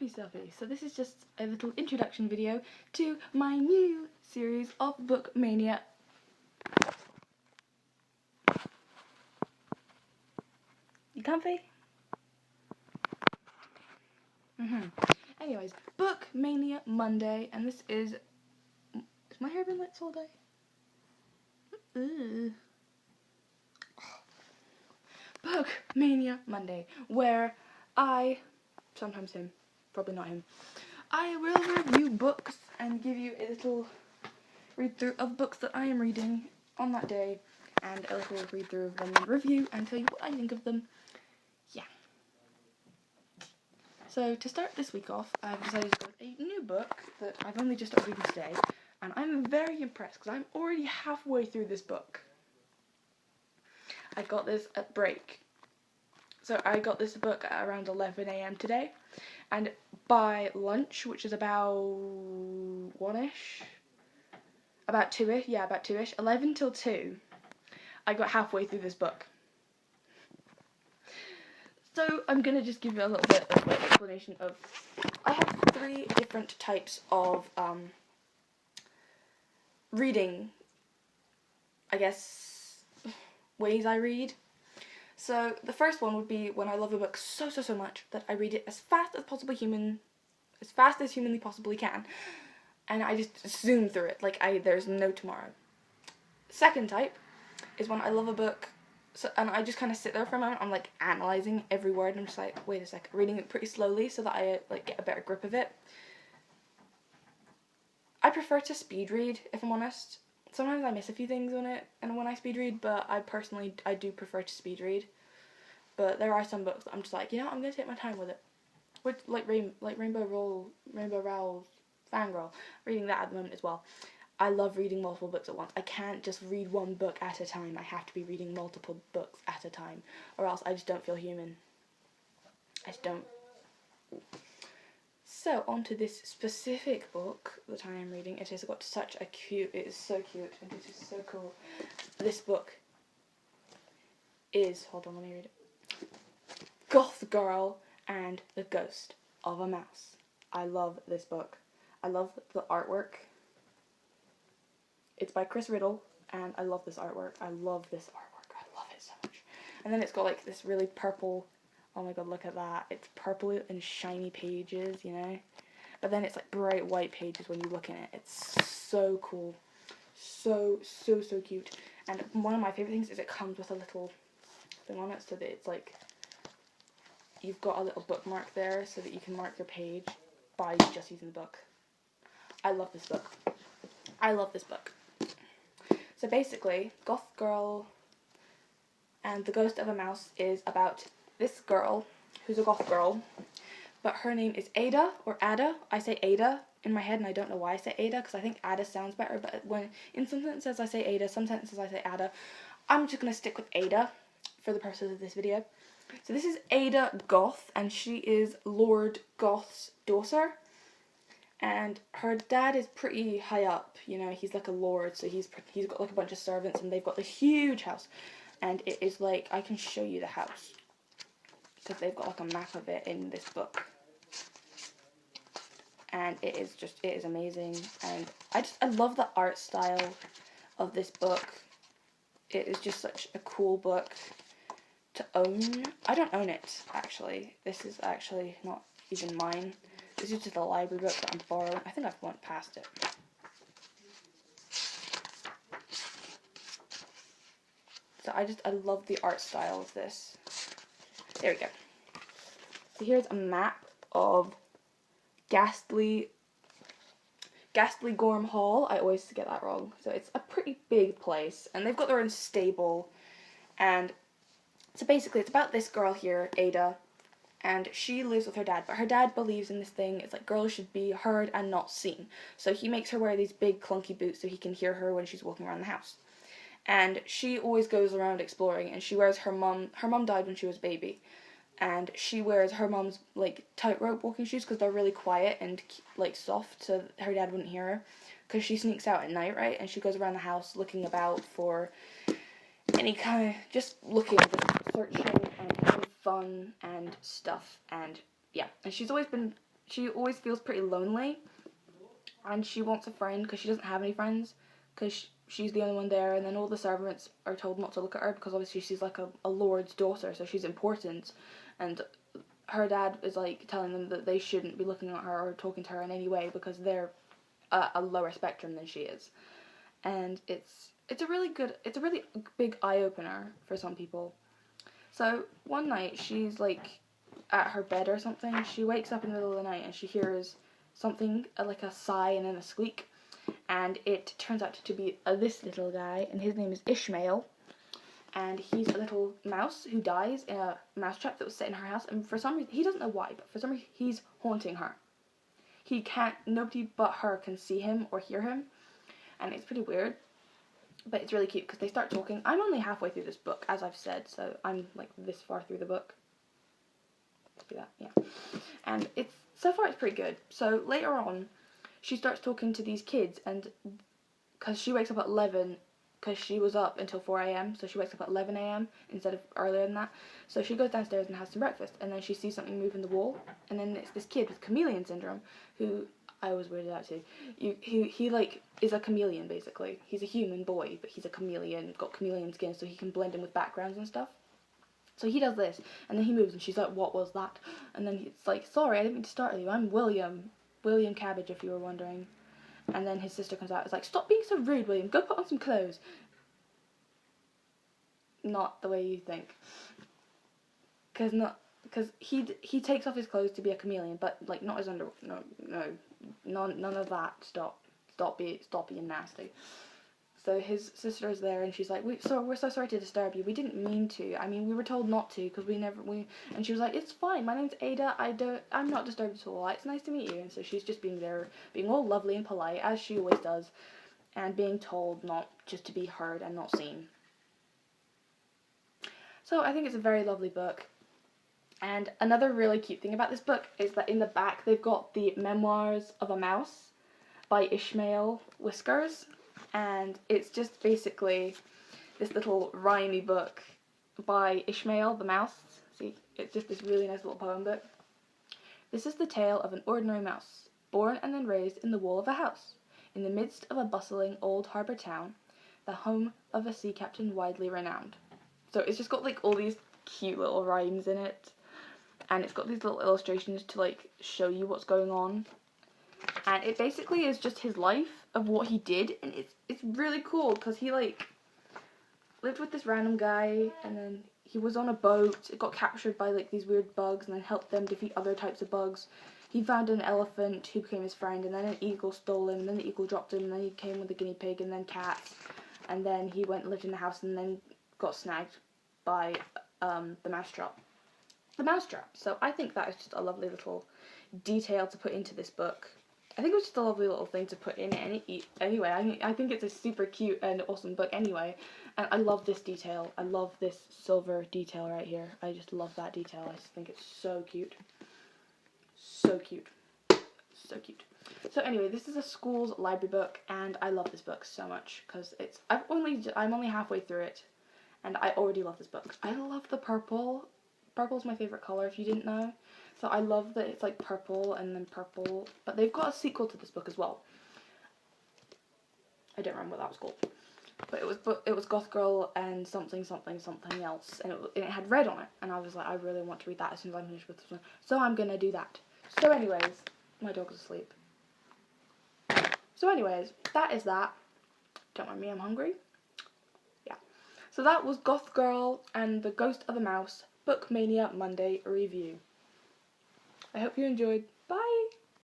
Stuffy. So this is just a little introduction video to my new series of book Mania. You comfy? Anyways, Book Mania Monday, and this is my hair been lit all day? Ugh. Book Mania Monday, where sometimes him, probably not him, I will review books and give you a little read through of books that I am reading on that day, and a little read through of them and review and tell you what I think of them. Yeah. So to start this week off, I've decided to go with a new book that I've only just started reading today, and I'm very impressed because I'm already halfway through this book. I got this at break. So I got this book at around 11 AM today, and by lunch, which is about 1ish, about 2ish, yeah, about 2ish, 11 till 2, I got halfway through this book. So I'm going to just give you a little bit of an explanation of, I have 3 different types of reading, I guess, ways I read. So the first one would be when I love a book so much that I read it as fast as humanly possibly can, and I just zoom through it like there's no tomorrow. Second type is when I love a book and I just kind of sit there for a moment. I'm like analysing every word and I'm just like, wait a second, reading it pretty slowly so that I like get a better grip of it. I prefer to speed read, if I'm honest. Sometimes I miss a few things on it and when I speed read, but I do prefer to speed read. But there are some books that I'm just like, you know, I'm gonna take my time with it. Which, like Rainbow Rowell's Fangirl, reading that at the moment as well. I love reading multiple books at once. I can't just read one book at a time. I have to be reading multiple books at a time, or else I just don't feel human. I just don't. So, on to this specific book that I am reading. It has got such a cute, it is so cute, and it is so cool. This book is, hold on, let me read it. Goth Girl and the Ghost of a Mouse. I love this book. I love the artwork. It's by Chris Riddle, and I love this artwork. I love this artwork. I love it so much. And then it's got like this really purple, oh my god, look at that. It's purple and shiny pages, you know? But then it's like bright white pages when you look in it. It's so cool. So cute. And one of my favourite things is it comes with a little thing on it so that it's like, you've got a little bookmark there so that you can mark your page by just using the book. I love this book. I love this book. So basically, Goth Girl and the Ghost of a Mouse is about this girl who's a goth girl, but her name is Ada or Ada. I say Ada in my head and I don't know why I say Ada because I think Ada sounds better, but when in some sentences I say Ada, some sentences I say Ada. I'm just going to stick with Ada for the purposes of this video. So this is Ada Goth, and she is Lord Goth's daughter. And her dad is pretty high up, you know, he's like a lord, so he's got like a bunch of servants, and they've got this huge house. And it is like, I can show you the house, because they've got like a map of it in this book. And it is amazing, and I love the art style of this book. It is just such a cool book to own. I don't own it, actually. This is actually not even mine. This is just a library book that I'm borrowing. I think I've went past it. So I love the art style of this. There we go. So here's a map of Ghastly Gorm Hall. I always get that wrong. So it's a pretty big place, and they've got their own stable. And so basically it's about this girl here, Ada, and she lives with her dad, but her dad believes in this thing. It's like girls should be heard and not seen. So he makes her wear these big clunky boots so he can hear her when she's walking around the house. And she always goes around exploring, and she wears her mum died when she was a baby, and she wears her mom's like tightrope walking shoes because they're really quiet and like soft, so her dad wouldn't hear her. Because she sneaks out at night, right, and she goes around the house looking about for any kind of, just looking, just searching and having fun and stuff, and yeah. And she always feels pretty lonely, and she wants a friend because she doesn't have any friends, because she's the only one there, and then all the servants are told not to look at her because obviously she's like a lord's daughter, so she's important, and her dad is like telling them that they shouldn't be looking at her or talking to her in any way because they're a lower spectrum than she is. And it's a really big eye-opener for some people. So one night she's like at her bed or something, she wakes up in the middle of the night and she hears something like a sigh and then a squeak, and it turns out to be this little guy, and his name is Ishmael, and he's a little mouse who dies in a mousetrap that was set in her house, and for some reason, he doesn't know why, but for some reason he's haunting her. Nobody but her can see him or hear him, and it's pretty weird, but it's really cute because they start talking. I'm only halfway through this book, as I've said, so I'm like this far through the book. Do that, yeah. And so far it's pretty good. So later on, she starts talking to these kids, and because she wakes up at 11, because she was up until 4 a.m, so she wakes up at 11 a.m. instead of earlier than that. So she goes downstairs and has some breakfast, and then she sees something move in the wall, and then it's this kid with chameleon syndrome, who I was weirded out too. He like is a chameleon basically. He's a human boy, but he's a chameleon, got chameleon skin, so he can blend in with backgrounds and stuff. So he does this, and then he moves, and she's like, "What was that?" And then he's like, "Sorry, I didn't mean to startle you. I'm William Cabbage, if you were wondering." And then his sister comes out. It's like, "Stop being so rude, William. Go put on some clothes." Not the way you think. Because he takes off his clothes to be a chameleon, but like not his underwear. No, none of that. Stop being nasty. So his sister is there, and she's like, we're so sorry to disturb you. We didn't mean to. I mean, we were told not to, because and she was like, "It's fine. My name's Ada. I'm not disturbed at all. It's nice to meet you." And so she's just being there, being all lovely and polite, as she always does, and being told not just to be heard and not seen. So I think it's a very lovely book. And another really cute thing about this book is that in the back they've got the Memoirs of a Mouse by Ishmael Whiskers. And it's just basically this little rhymey book by Ishmael the mouse. See, it's just this really nice little poem book. This is the tale of an ordinary mouse, born and then raised in the wall of a house, in the midst of a bustling old harbour town, the home of a sea captain widely renowned. So it's just got like all these cute little rhymes in it, and it's got these little illustrations to like show you what's going on. And it basically is just his life of what he did, and it's really cool because he like lived with this random guy, and then he was on a boat. It got captured by like these weird bugs, and then helped them defeat other types of bugs. He found an elephant who became his friend, and then an eagle stole him, and then the eagle dropped him, and then he came with a guinea pig, and then cats, and then he went and lived in the house, and then got snagged by the mousetrap. So I think that is just a lovely little detail to put into this book. I think it was just a lovely little thing to put in anyway. I think it's a super cute and awesome book anyway. And I love this detail. I love this silver detail right here. I just love that detail. I just think it's so cute. So cute. So cute. So anyway, this is a school's library book, and I love this book so much because I'm only halfway through it, and I already love this book. I love the purple. Purple's my favorite color, if you didn't know. So I love that it's like purple and then purple. But they've got a sequel to this book as well. I don't remember what that was called. But it was Goth Girl and something else. And it had red on it. And I was like, I really want to read that as soon as I'm finished with this one. So I'm going to do that. So anyways, my dog's asleep. So anyways, that is that. Don't mind me, I'm hungry. Yeah. So that was Goth Girl and the Ghost of the Mouse Book Mania Monday review. I hope you enjoyed.